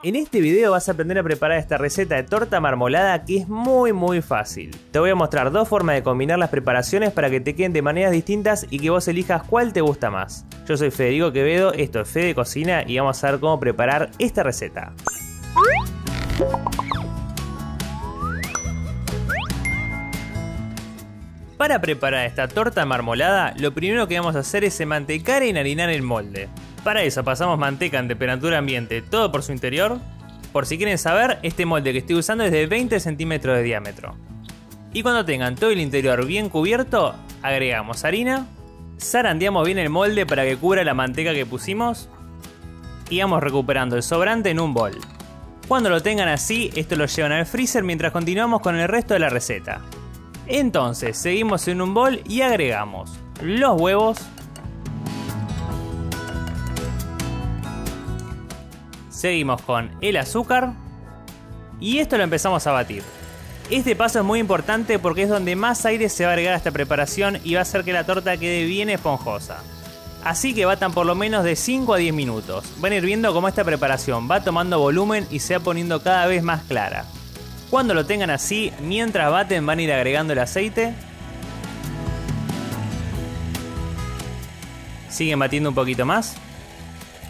En este video vas a aprender a preparar esta receta de torta marmolada que es muy fácil. Te voy a mostrar dos formas de combinar las preparaciones para que te queden de maneras distintas y que vos elijas cuál te gusta más. Yo soy Federico Quevedo, esto es Fede Cocina y vamos a ver cómo preparar esta receta. Para preparar esta torta marmolada, lo primero que vamos a hacer es enmantecar y enharinar el molde. Para eso pasamos manteca en temperatura ambiente todo por su interior. Por si quieren saber, este molde que estoy usando es de 20 centímetros de diámetro. Y cuando tengan todo el interior bien cubierto, agregamos harina, zarandeamos bien el molde para que cubra la manteca que pusimos y vamos recuperando el sobrante en un bol. Cuando lo tengan así, esto lo llevan al freezer mientras continuamos con el resto de la receta. Entonces, seguimos en un bol y agregamos los huevos, seguimos con el azúcar y esto lo empezamos a batir. Este paso es muy importante porque es donde más aire se va a agregar a esta preparación y va a hacer que la torta quede bien esponjosa. Así que batan por lo menos de 5 a 10 minutos. Van a ir viendo cómo esta preparación va tomando volumen y se va poniendo cada vez más clara. Cuando lo tengan así, mientras baten van a ir agregando el aceite. Siguen batiendo un poquito más.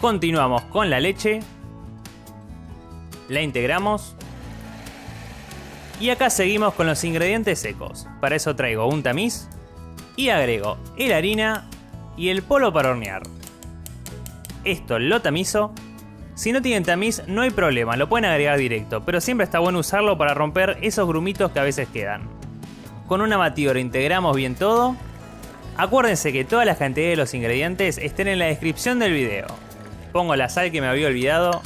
Continuamos con la leche. La integramos. Y acá seguimos con los ingredientes secos. Para eso traigo un tamiz. Y agrego la harina y el polvo para hornear. Esto lo tamizo. Si no tienen tamiz no hay problema, lo pueden agregar directo, pero siempre está bueno usarlo para romper esos grumitos que a veces quedan. Con una batidora integramos bien todo. Acuérdense que todas las cantidades de los ingredientes estén en la descripción del video. Pongo la sal que me había olvidado.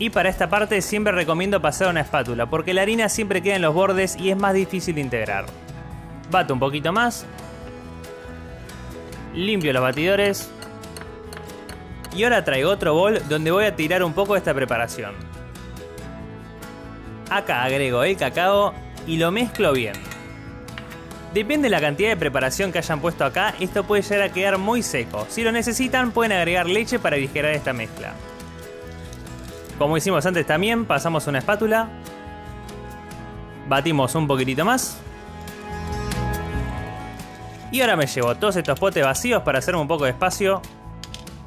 Y para esta parte siempre recomiendo pasar una espátula, porque la harina siempre queda en los bordes y es más difícil de integrar. Bato un poquito más. Limpio los batidores. Y ahora traigo otro bol donde voy a tirar un poco de esta preparación. Acá agrego el cacao y lo mezclo bien. Depende de la cantidad de preparación que hayan puesto acá, esto puede llegar a quedar muy seco. Si lo necesitan pueden agregar leche para aligerar esta mezcla. Como hicimos antes también, pasamos una espátula. Batimos un poquitito más. Y ahora me llevo todos estos potes vacíos para hacerme un poco de espacio.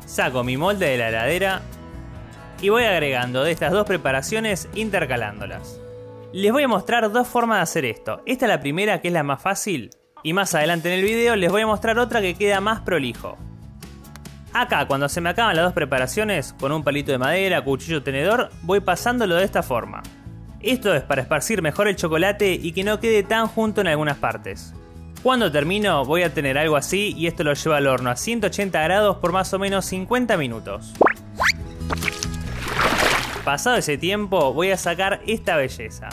Saco mi molde de la heladera y voy agregando de estas dos preparaciones intercalándolas. Les voy a mostrar dos formas de hacer esto. Esta es la primera, que es la más fácil, y más adelante en el video les voy a mostrar otra que queda más prolijo. Acá, cuando se me acaban las dos preparaciones, con un palito de madera, cuchillo, tenedor, voy pasándolo de esta forma. Esto es para esparcir mejor el chocolate y que no quede tan junto en algunas partes. Cuando termino voy a tener algo así y esto lo llevo al horno a 180 grados por más o menos 50 minutos. Pasado ese tiempo voy a sacar esta belleza.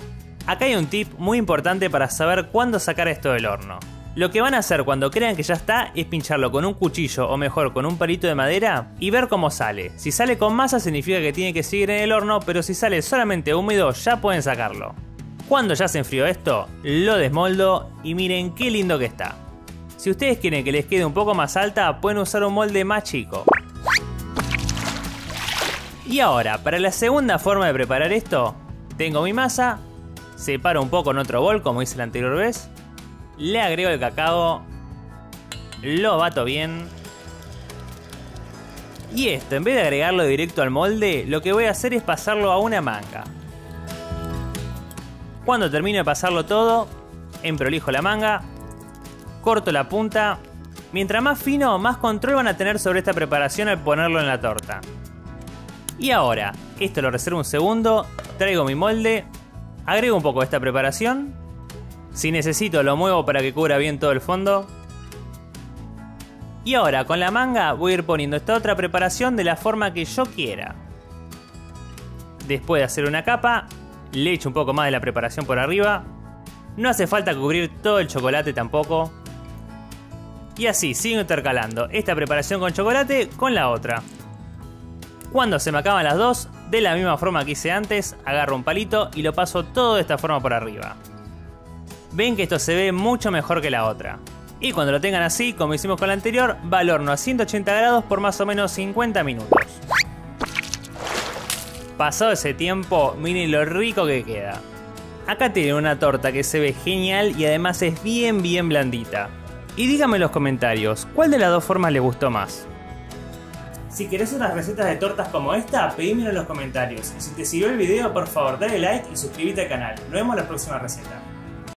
Acá hay un tip muy importante para saber cuándo sacar esto del horno. Lo que van a hacer cuando crean que ya está es pincharlo con un cuchillo o mejor con un palito de madera y ver cómo sale. Si sale con masa significa que tiene que seguir en el horno, pero si sale solamente húmedo ya pueden sacarlo. Cuando ya se enfrió esto, lo desmoldo y miren qué lindo que está. Si ustedes quieren que les quede un poco más alta, pueden usar un molde más chico. Y ahora, para la segunda forma de preparar esto, tengo mi masa, separo un poco en otro bol como hice la anterior vez, le agrego el cacao, lo bato bien. Y esto, en vez de agregarlo directo al molde, lo que voy a hacer es pasarlo a una manga. Cuando termino de pasarlo todo, emprolijo la manga, corto la punta. Mientras más fino, más control van a tener sobre esta preparación al ponerlo en la torta. Y ahora, esto lo reservo un segundo, traigo mi molde, agrego un poco de esta preparación. Si necesito lo muevo para que cubra bien todo el fondo. Y ahora con la manga voy a ir poniendo esta otra preparación de la forma que yo quiera. Después de hacer una capa, le echo un poco más de la preparación por arriba. No hace falta cubrir todo el chocolate tampoco. Y así sigo intercalando esta preparación con chocolate con la otra. Cuando se me acaban las dos, de la misma forma que hice antes, agarro un palito y lo paso todo de esta forma por arriba. Ven que esto se ve mucho mejor que la otra. Y cuando lo tengan así, como hicimos con la anterior, va al horno a 180 grados por más o menos 50 minutos. Pasado ese tiempo, miren lo rico que queda. Acá tienen una torta que se ve genial y además es bien blandita. Y díganme en los comentarios, ¿cuál de las dos formas les gustó más? Si querés otras recetas de tortas como esta, pedímelo en los comentarios. Y si te sirvió el video, por favor dale like y suscríbete al canal. Nos vemos en la próxima receta.